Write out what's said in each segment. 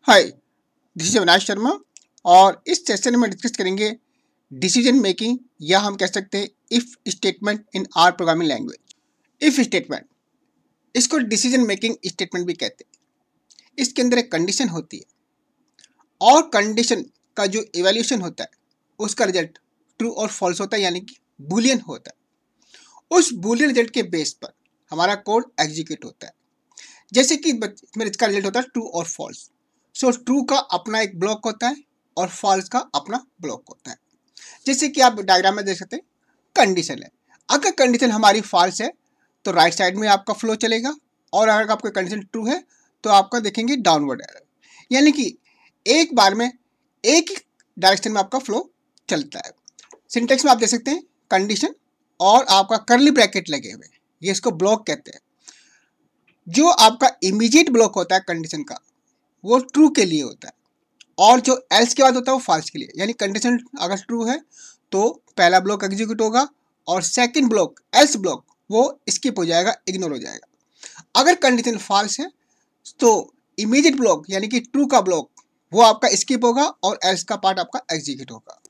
Hi, this is Avinash Sharma और इस session में डिस्कस करेंगे डिसीजन मेकिंग या हम कह सकते हैं if statement in R programming language. If statement, इसको डिसीजन मेकिंग स्टेटमेंट भी कहते हैं। इसके अंदर एक कंडीशन होती है और कंडीशन का जो इवैल्यूएशन होता है उसका रिजल्ट ट्रू और फॉल्स होता है, यानी कि बूलियन होता है। उस बूलियन रिजल्ट के बेस पर हमारा कोड एग्जीक्यूट होता है। जैसे कि इसका रिजल्ट होता है ट्रू और फॉल्स। सो ट्रू का अपना एक ब्लॉक होता है और फॉल्स का अपना ब्लॉक होता है। जैसे कि आप डायग्राम में देख सकते हैं, कंडीशन है। अगर कंडीशन हमारी फॉल्स है तो राइट साइड में आपका फ्लो चलेगा, और अगर आपका कंडीशन ट्रू है तो आपका देखेंगे डाउनवर्ड एरर, यानी कि एक बार में एक ही डायरेक्शन में आपका फ्लो चलता है। सिंटेक्स में आप देख सकते हैं कंडीशन और आपका कर्ली ब्रैकेट लगे हुए, ये इसको ब्लॉक कहते हैं। जो आपका इमीडिएट ब्लॉक होता है कंडीशन का वो ट्रू के लिए होता है, और जो एल्स के बाद होता है वो फॉल्स के लिए। यानी कंडीशन अगर ट्रू है तो पहला ब्लॉक एग्जीक्यूट होगा और सेकंड ब्लॉक एल्स ब्लॉक वो स्किप हो जाएगा, इग्नोर हो जाएगा। अगर कंडीशन फॉल्स है तो इमीडिएट ब्लॉक यानी कि ट्रू का ब्लॉक वो आपका स्किप होगा और एल्स का पार्ट आपका एग्जीक्यूट होगा।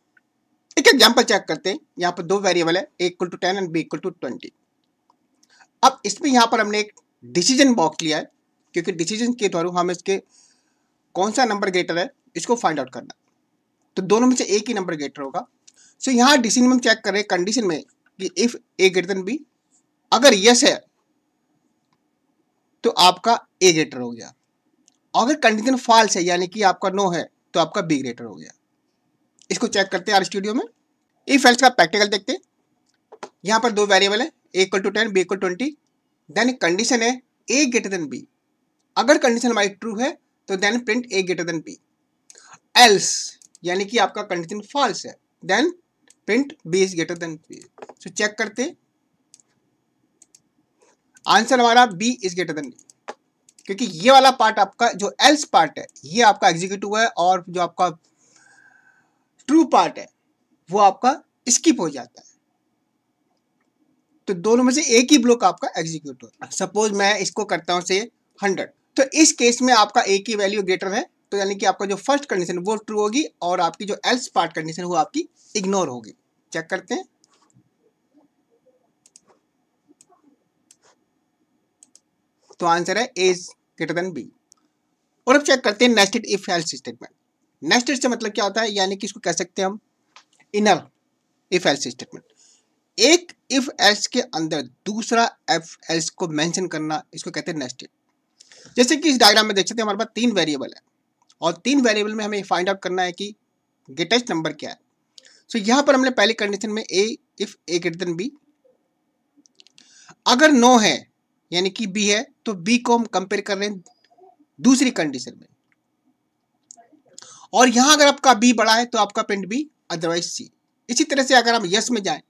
एक एग्जांपल चेक करते हैं। यहाँ पर दो वेरिएबल है, a = 10 एंड b = 20। अब इसमें यहाँ पर हमने एक डिसीजन बॉक्स लिया है, क्योंकि डिसीजन के द्वारा हम इसके कौन सा नंबर ग्रेटर है इसको फाइंड आउट करना। तो दोनों में से एक ही नंबर ग्रेटर होगा। सो यहाँ डिसीजन में हम चेक कर रहे हैं कंडीशन में कि इफ a > b, अगर यस है तो आपका a ग्रेटर हो गया, अगर कंडीशन फॉल्स है यानी कि आपका नो है तो आपका b ग्रेटर हो गया। इसको चेक करते हैं आर स्टूडियो में। इफ एल्स का प्रैक्टिकल देखते हैं। यहाँ पर दो वेरिएबल है, a = 10 b = 20। देन कंडीशन है a > b। अगर कंडीशन हमारी ट्रू है तो then print a > b। Else यानी कि आपका कंडीशन फॉल्स है, then print b is greater than b। So check करते हैं, आंसर हमारा b is greater than b, क्योंकि ये वाला पार्ट आपका जो एल्स पार्ट है ये आपका एग्जीक्यूट हुआ है और जो आपका ट्रू पार्ट है वो आपका स्किप हो जाता है। तो दोनों में से एक ही ब्लॉक आपका एग्जीक्यूट होता है। सपोज मैं इसको करता हूं से 100, तो इस केस में आपका a की वैल्यू ग्रेटर है, तो यानी कि आपका जो फर्स्ट कंडीशन वो ट्रू होगी और आपकी जो एल्स पार्ट कंडीशन वो आपकी इग्नोर होगी। चेक करते हैं। तो आंसर है a is greater than b। और अब चेक करते हैं nested if else statement. Nested से मतलब क्या होता है, यानी कि इसको कह सकते हैं हम इनर इफ एल्स स्टेटमेंट। एक इफ एल्स के अंदर दूसरा इफ एल्स को मेंशन करना, इसको कहते हैं नेस्टेड। जैसे कि इस डायग्राम में देख सकते हैं हमारे पास तीन वेरिएबल है और तीन वेरिएबल में हमें फाइंड आउट करना है कि ग्रेटेस्ट नंबर क्या है। सो यहाँ पर हमने पहली कंडीशन में इफ a > b, अगर नो है यानी कि b है तो b को हम कंपेयर कर रहे हैं दूसरी कंडीशन में, और यहां अगर आपका b बड़ा है तो आपका प्रिंट b, अदरवाइज c। इसी तरह से अगर हम यस में जाएं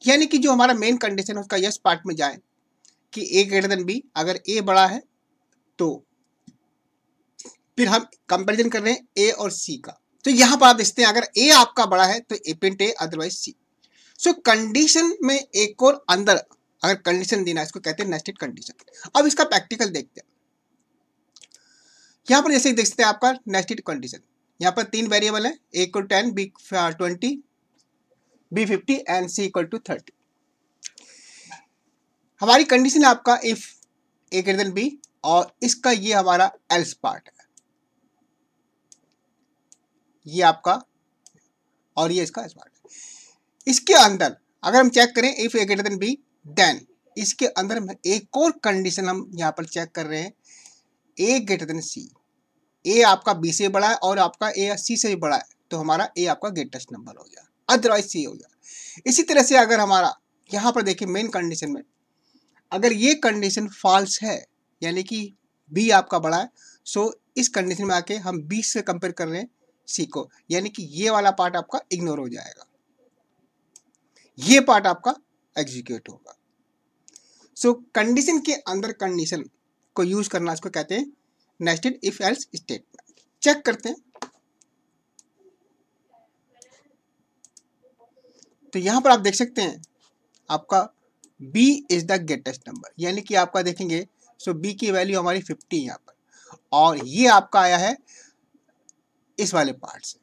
यानी कि जो हमारा मेन कंडीशन है उसका यस पार्ट में जाएं कि a > b, अगर a बड़ा है तो फिर हम कंपैरिजन कर रहे हैं a और c का। तो यहां पर आप देखते हैं अगर a आपका बड़ा है तो a print a, otherwise c। So condition में एक और अंदर अगर कंडीशन देना, इसको कहते हैं नेस्टेड कंडीशन। अब इसका प्रैक्टिकल देखते हैं। यहाँ पर जैसे देख सकते हैं आपका नेस्टेड कंडीशन, यहाँ पर तीन वेरिएबल है, a = 10 b = 20 b 50 and c = 30। हमारी कंडीशन है आपका इफ a > b और इसका ये हमारा एल्स पार्ट है, ये आपका और ये इसका एल्स पार्ट है। इसके अंदर अगर हम चेक करें इफ a > b, देन इसके अंदर एक और कंडीशन हम यहाँ पर चेक कर रहे हैं a > c। a आपका b से बड़ा है और आपका a c से भी बड़ा है, तो हमारा a आपका ग्रेटेस्ट नंबर हो गया, अदरवाइज c हो गया। इसी तरह से अगर हमारा यहाँ पर देखिए मेन कंडीशन में अगर ये कंडीशन फॉल्स है यानी कि b आपका बड़ा है, सो इस कंडीशन में आके हम b से कंपेयर कर रहे हैं c को, यानी कि ये वाला पार्ट आपका इग्नोर हो जाएगा, ये पार्ट आपका एग्जीक्यूट होगा। सो कंडीशन के अंदर कंडीशन को यूज करना, इसको कहते हैं nested if else statement. Check करते हैं। तो यहां पर आप देख सकते हैं आपका b is the greatest number, यानी कि आपका देखेंगे सो b की वैल्यू हमारी 50 यहाँ पर, और ये आपका आया है इस वाले पार्ट से।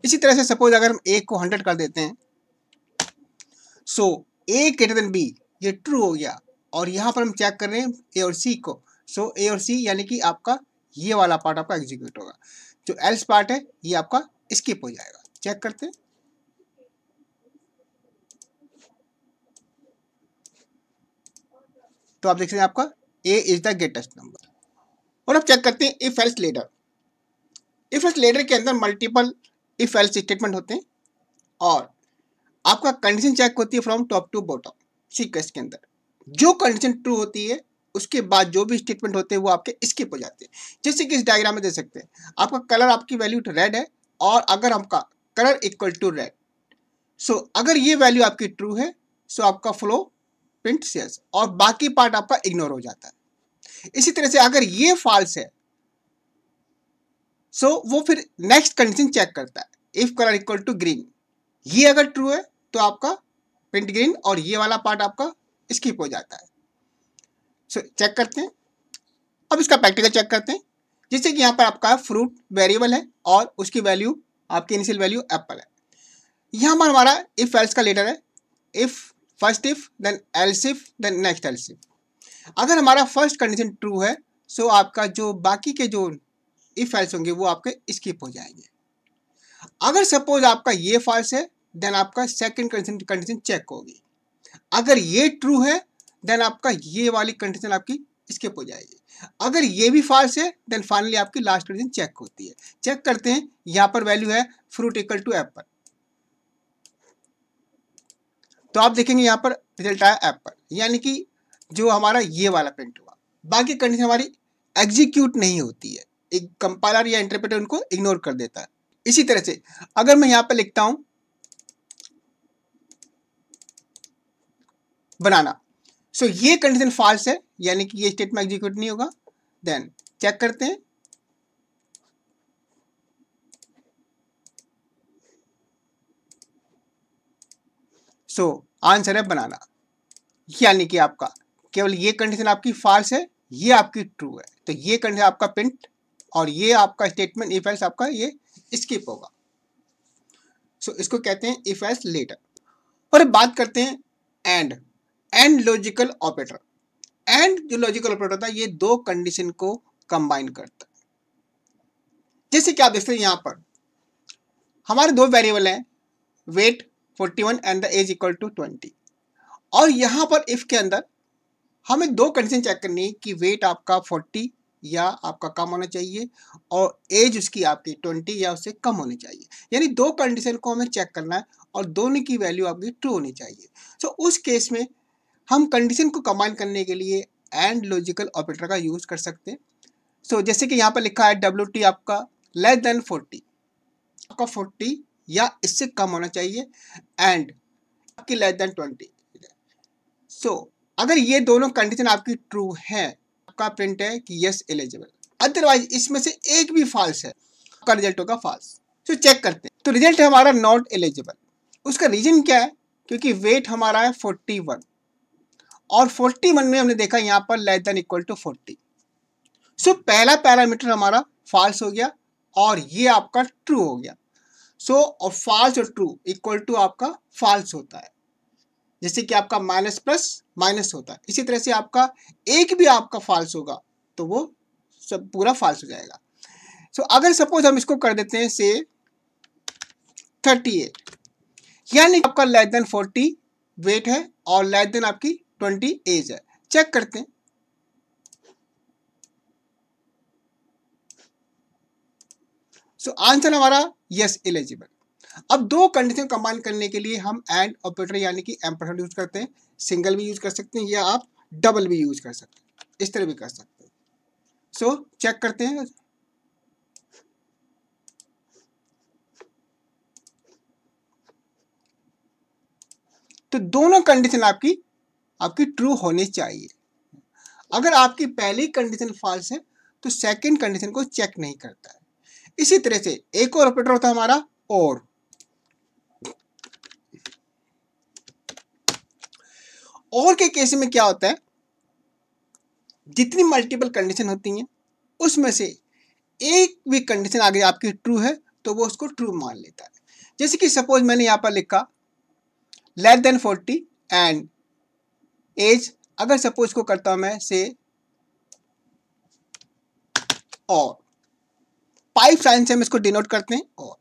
इसी तरह से सपोज अगर हम ए को 100 कर देते हैं, सो ए ग्रेटर देन बी, ये ट्रू हो गया। और यहाँ पर हम चेक कर रहे हैं ए और सी को, सो ए और सी यानी कि आपका ये वाला पार्ट आपका एग्जीक्यूट होगा। जो एल्स पार्ट है ये आपका स्किप हो जाएगा। चेक करते हैं, तो आप देख सकते हैं आपका a is the greatest number. और अब चेक करते हैं if else ladder. If else ladder के अंदर मल्टीपल इफ एल्स स्टेटमेंट होते हैं और आपका कंडीशन चेक होती है from top to bottom sequence के अंदर। जो कंडीशन ट्रू होती है उसके बाद जो भी स्टेटमेंट होते हैं वो आपके स्किप हो जाते हैं। जैसे कि इस डायग्राम में देख सकते हैं, आपका कलर आपकी वैल्यू रेड है और अगर आपका कलर इक्वल टू रेड, सो अगर ये वैल्यू आपकी ट्रू है सो आपका फ्लो प्रिंट सेल्स और बाकी पार्ट आपका इग्नोर हो जाता है। इसी तरह से अगर ये फॉल्स है सो वो फिर नेक्स्ट कंडीशन चेक करता है if colour equal to green. ये अगर ट्रू है तो आपका प्रिंट ग्रीन और ये वाला पार्ट आपका स्किप हो जाता है। सो चेक करते हैं, अब इसका प्रैक्टिकल चेक करते हैं। जैसे कि यहाँ पर आपका फ्रूट वेरिएबल है और उसकी वैल्यू आपकी इनिशियल वैल्यू एप्पल है। यहाँ पर हमारा इफ एल्स का लेटर है, if first if then else if then next else if. अगर हमारा फर्स्ट कंडीशन ट्रू है सो आपका जो बाकी के जो इफ एल्स होंगे वो आपके स्किप हो जाएंगे। अगर सपोज आपका ये फॉल्स है देन आपका सेकंड कंडीशन चेक होगी। अगर ये ट्रू है देन आपका ये वाली कंडीशन आपकी स्किप हो जाएगी। अगर ये भी फॉल्स है देन फाइनली आपकी लास्ट कंडीशन चेक होती है। चेक करते हैं, यहाँ पर वैल्यू है फ्रूट इक्वल टू एप्पल, तो आप देखेंगे यहाँ पर रिजल्ट आया एप्पल, यानी कि जो हमारा ये वाला प्रिंट हुआ। बाकी कंडीशन हमारी एग्जीक्यूट नहीं होती है, एक कंपाइलर या इंटरप्रेटर उनको इग्नोर कर देता है। इसी तरह से अगर मैं यहाँ पर लिखता हूं बनाना, सो ये कंडीशन फॉल्स है यानी कि ये स्टेटमेंट एग्जीक्यूट नहीं होगा। देन चेक करते हैं, सो आंसर है बनाना, यानी कि आपका केवल ये कंडीशन आपकी फॉल्स है, ये आपकी ट्रू है, तो ये कंडीशन आपका प्रिंट और ये आपका स्टेटमेंट इफ एल्स आपका ये स्किप होगा। सो इसको कहते हैं इफ एल्स लेटर। और अब बात करते हैं एंड लॉजिकल ऑपरेटर। एंड जो लॉजिकल ऑपरेटर होता है ये दो कंडीशन को कंबाइन करता है। जैसे कि आप देखते हैं यहाँ पर हमारे दो वेरिएबल हैं, weight 41 and the age equal to 20, और यहाँ पर इफ के अंदर हमें दो कंडीशन चेक करनी है कि वेट आपका 40 या आपका कम होना चाहिए और एज उसकी आपकी 20 या उससे कम होनी चाहिए। यानी दो कंडीशन को हमें चेक करना है और दोनों की वैल्यू आपकी ट्रू होनी चाहिए। सो उस केस में हम कंडीशन को कंबाइन करने के लिए एंड लॉजिकल ऑपरेटर का यूज कर सकते हैं। सो जैसे कि यहाँ पर लिखा है WT आपका लेस देन 40, आपका 40 या इससे कम होना चाहिए एंड आपकी लेस देन 20। सो अगर ये दोनों कंडीशन आपकी ट्रू है, आपका प्रिंट है कि यस एलिजिबल, अदरवाइज इसमें से एक भी फॉल्स है, आपका रिजल्ट होगा फॉल्स। तो चेक करते हैं, तो रिजल्ट है हमारा नॉट एलिजिबल। उसका रीजन क्या है? क्योंकि वेट हमारा है 41 और 41 में हमने देखा यहाँ पर लेस देन इक्वल टू 40। सो पहला पैरामीटर हमारा फॉल्स हो गया और ये आपका ट्रू हो गया। सो और फॉल्स और ट्रू इक्वल टू आपका फॉल्स होता है, जैसे कि आपका माइनस प्लस माइनस होता है। इसी तरह से आपका एक भी आपका फॉल्स होगा तो वो सब पूरा फॉल्स हो जाएगा। सो अगर सपोज हम इसको कर देते हैं से 38, यानी आपका लेस देन 40 वेट है और लेस देन आपकी 20 एज है। चेक करते हैं, सो आंसर हमारा यस एलिजिबल। अब दो कंडीशन कंबाइन करने के लिए हम एंड ऑपरेटर यानी कि एम्परसेंड यूज करते हैं। सिंगल भी यूज कर सकते हैं या आप डबल भी यूज कर सकते हैं, इस तरह भी कर सकते हैं। सो चेक करते हैं, तो दोनों कंडीशन आपकी ट्रू होनी चाहिए। अगर आपकी पहली कंडीशन फॉल्स है तो सेकंड कंडीशन को चेक नहीं करता है। इसी तरह से एक और ऑपरेटर होता है हमारा और के केस में क्या होता है, जितनी मल्टीपल कंडीशन होती हैं उसमें से एक भी कंडीशन आगे आपकी ट्रू है तो वो उसको ट्रू मान लेता है। जैसे कि सपोज मैंने यहाँ पर लिखा लेस देन 40 एंड एज, अगर सपोज को करता हूं मैं से और 5 साइन से हम इसको डिनोट करते हैं और,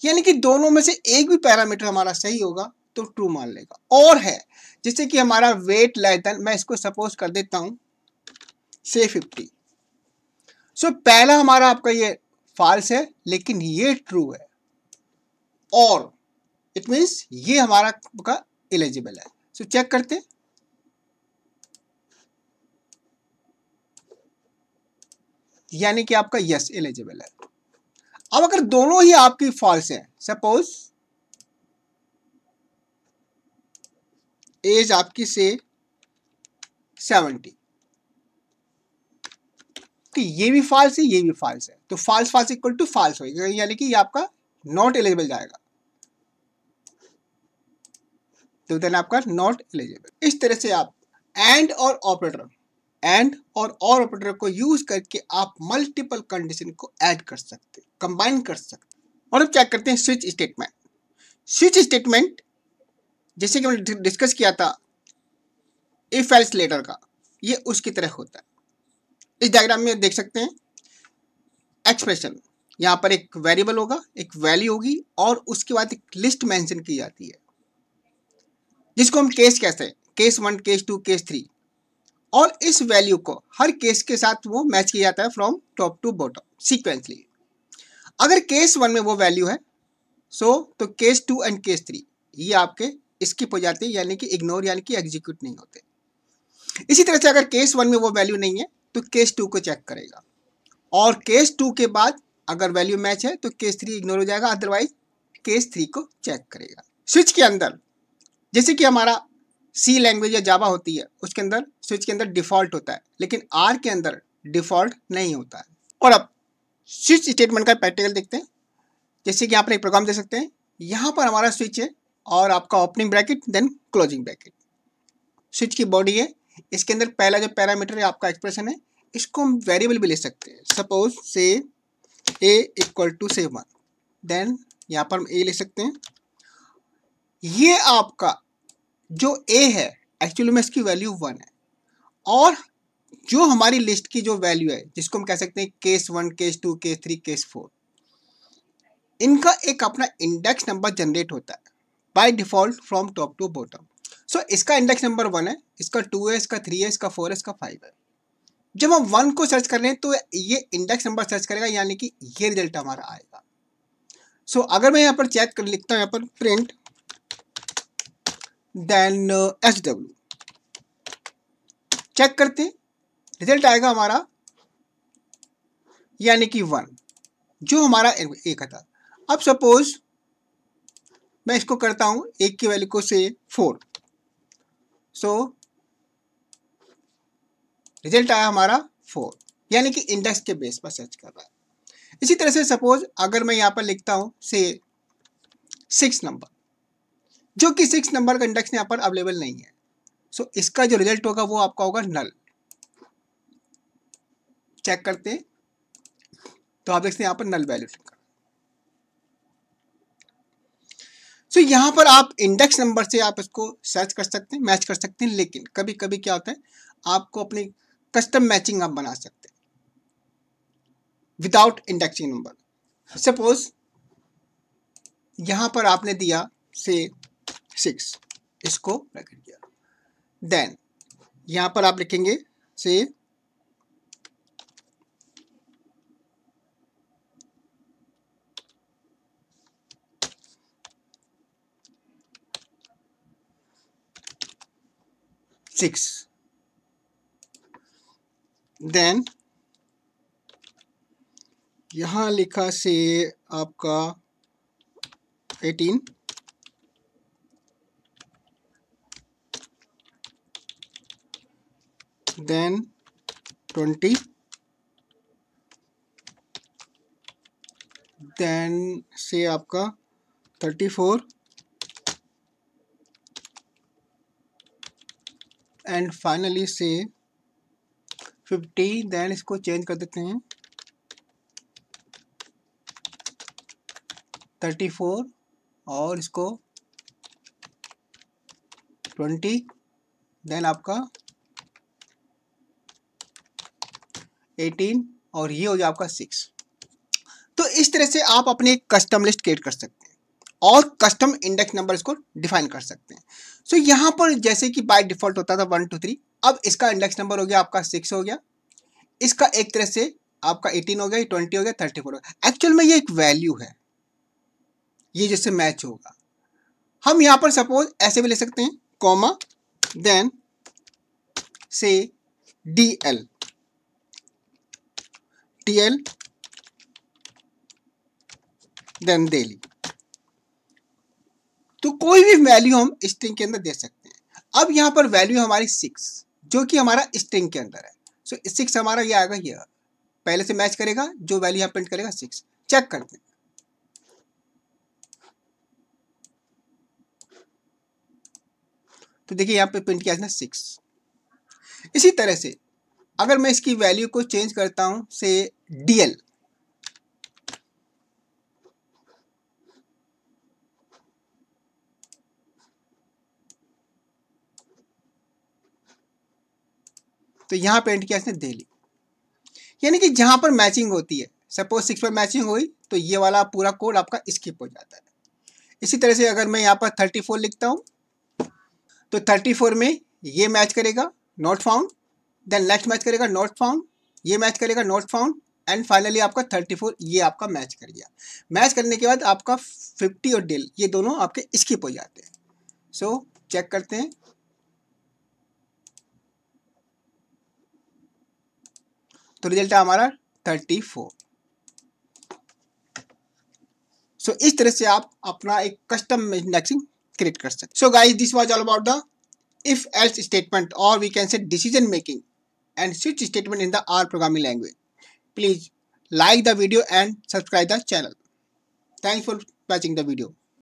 यानी कि दोनों में से एक भी पैरामीटर हमारा सही होगा तो ट्रू मान लेगा। और है जैसे कि हमारा वेट लेस देन, मैं इसको सपोज कर देता हूं से 50। सो पहला हमारा आपका ये फॉल्स है लेकिन ये ट्रू है, और इट मीन्स ये हमारा का एलिजिबल है। सो चेक करते हैं, यानी कि आपका यस एलिजिबल है। अब अगर दोनों ही आपकी फॉल्स है, सपोज एज आपकी से 70, तो ये भी फॉल्स है ये भी फॉल्स है, तो false false equal to false होगा, यानी कि ये आपका नॉट एलिजिबल जाएगा, तो देन आपका नॉट एलिजिबल। इस तरह से आप एंड और ऑपरेटर को यूज करके आप मल्टीपल कंडीशन को ऐड कर सकते, कंबाइन कर सकते। और अब चेक करते हैं स्विच स्टेटमेंट। स्विच स्टेटमेंट जैसे कि हमने डिस्कस किया था इफ एल्स लेटर का, ये उसकी तरह होता है। इस डायग्राम में देख सकते हैं एक्सप्रेशन, यहाँ पर एक वेरिएबल होगा, एक वैल्यू होगी और उसके बाद एक लिस्ट मेंशन की जाती है जिसको हम केस कहते हैं, केस 1, केस 2, केस 3, और इस वैल्यू को हर केस के साथ वो मैच किया जाता है from top to bottom sequentially. अगर केस 1 में वो वैल्यू है तो केस 2 एंड केस 3 ये आपके स्किप हो जाते हैं, यानी कि इग्नोर यानी कि एग्जीक्यूट नहीं होते। इसी तरह से अगर केस 1 में वो वैल्यू नहीं है तो केस 2 को चेक करेगा, और केस 2 के बाद अगर वैल्यू मैच है तो केस 3 इग्नोर हो जाएगा, अदरवाइज केस 3 को चेक करेगा। स्विच के अंदर जैसे कि हमारा सी लैंग्वेज या जावा होती है, उसके अंदर स्विच के अंदर डिफॉल्ट होता है, लेकिन आर के अंदर डिफॉल्ट नहीं होता है। और अब स्विच स्टेटमेंट का प्रैक्टिकल देखते हैं। जैसे कि यहाँ पर एक प्रोग्राम दे सकते हैं, यहाँ पर हमारा स्विच है और आपका opening bracket then closing bracket, switch की बॉडी है, इसके अंदर पहला जो पैरामीटर है आपका एक्सप्रेशन है, इसको हम वेरिएबल भी ले सकते हैं। सपोज से ए इक्वल टू से 1, देन यहाँ पर हम ए ले सकते हैं। ये आपका जो ए है एक्चुअली में इसकी वैल्यू 1 है, और जो हमारी लिस्ट की जो वैल्यू है जिसको हम कह सकते हैं केस 1, केस 2, केस 3, केस 4, इनका एक अपना इंडेक्स नंबर जनरेट होता है by default from top to bottom. So इसका इंडेक्स नंबर 1 है, इसका 2 है, इसका 3 है, इसका 4 है, इसका 5 है। जब हम 1 को सर्च कर रहे हैं तो ये इंडेक्स नंबर सर्च करेगा, यानी कि ये रिजल्ट हमारा आएगा। सो अगर मैं यहाँ पर चेक कर लिखता हूँ, यहाँ पर प्रिंट देन SW, चेक करते हैं, रिजल्ट आएगा हमारा यानी कि 1, जो हमारा एक था। अब सपोज मैं इसको करता हूं एक की वैल्यू को से 4, सो रिजल्ट आया हमारा 4, यानी कि इंडेक्स के बेस पर सर्च कर रहा है। इसी तरह से सपोज अगर मैं यहाँ पर लिखता हूं से 6 नंबर, जो कि 6 नंबर का इंडेक्स यहाँ पर अवेलेबल नहीं है, सो इसका जो रिजल्ट होगा वो आपका होगा नल। चेक करते हैं तो आप देखते हैं यहाँ पर नल वैल्यू। सो यहाँ पर आप इंडेक्स नंबर से आप इसको सर्च कर सकते हैं, मैच कर सकते हैं, लेकिन कभी कभी क्या होता है आपको अपनी कस्टम मैचिंग आप बना सकते हैं विदाउट इंडेक्सिंग नंबर। सपोज यहाँ पर आपने दिया से 6, इसको ब्रैकेट किया, देन यहाँ पर आप लिखेंगे से 6, देन यहाँ लिखा से आपका 18, देन 20, देन से आपका 34, एंड फाइनली से 50, देन इसको चेंज कर देते हैं 34 और इसको 20, देन आपका 18 और ये हो गया आपका 6। तो इस तरह से आप अपने एक कस्टम लिस्ट क्रिएट कर सकते हैं और कस्टम इंडेक्स नंबर इसको डिफाइन कर सकते हैं। सो यहाँ पर जैसे कि बाय डिफॉल्ट होता था 1 2 3, अब इसका इंडेक्स नंबर हो गया आपका 6 हो गया, इसका एक तरह से आपका 18 हो गया, 20 हो गया, 34 हो गया। एक्चुअल में ये एक वैल्यू है, ये जैसे मैच होगा। हम यहाँ पर सपोज ऐसे भी ले सकते हैं कॉमा देन से DL देन डेली, तो कोई भी वैल्यू हम स्ट्रिंग के अंदर दे सकते हैं। अब यहाँ पर वैल्यू हमारी 6 जो कि हमारा स्ट्रिंग के अंदर है। सो 6 हमारा ये आएगा, ये पहले से मैच करेगा, जो वैल्यू यहाँ प्रिंट करेगा 6। चेक करते हैं, तो देखिए यहाँ पे प्रिंट किया है 6। इसी तरह से अगर मैं इसकी वैल्यू को चेंज करता हूं से DL, तो यहां प्रिंट किया इसने डेली, यानी कि जहां पर मैचिंग होती है, सपोज 6 पर मैचिंग हुई तो ये वाला पूरा कोड आपका स्किप हो जाता है। इसी तरह से अगर मैं यहाँ पर 34 लिखता हूं तो 34 में ये मैच करेगा not found, then next match करेगा नॉट फाउंड, ये मैच करेगा नॉट फाउंड, एंड फाइनली आपका 34 ये आपका मैच कर गया। मैच करने के बाद आपका 50 और डेल ये दोनों आपके स्किप हो जाते हैं। सो चेक करते हैं, तो रिजल्ट है हमारा 34। सो इस तरह से आप अपना एक कस्टम इंडेक्सिंग क्रिएट कर सकते हैं। So guys, this was all about the if else statement, or we can say decision making and switch statement in the R programming language. Please like the video and subscribe the channel. Thanks for watching the video.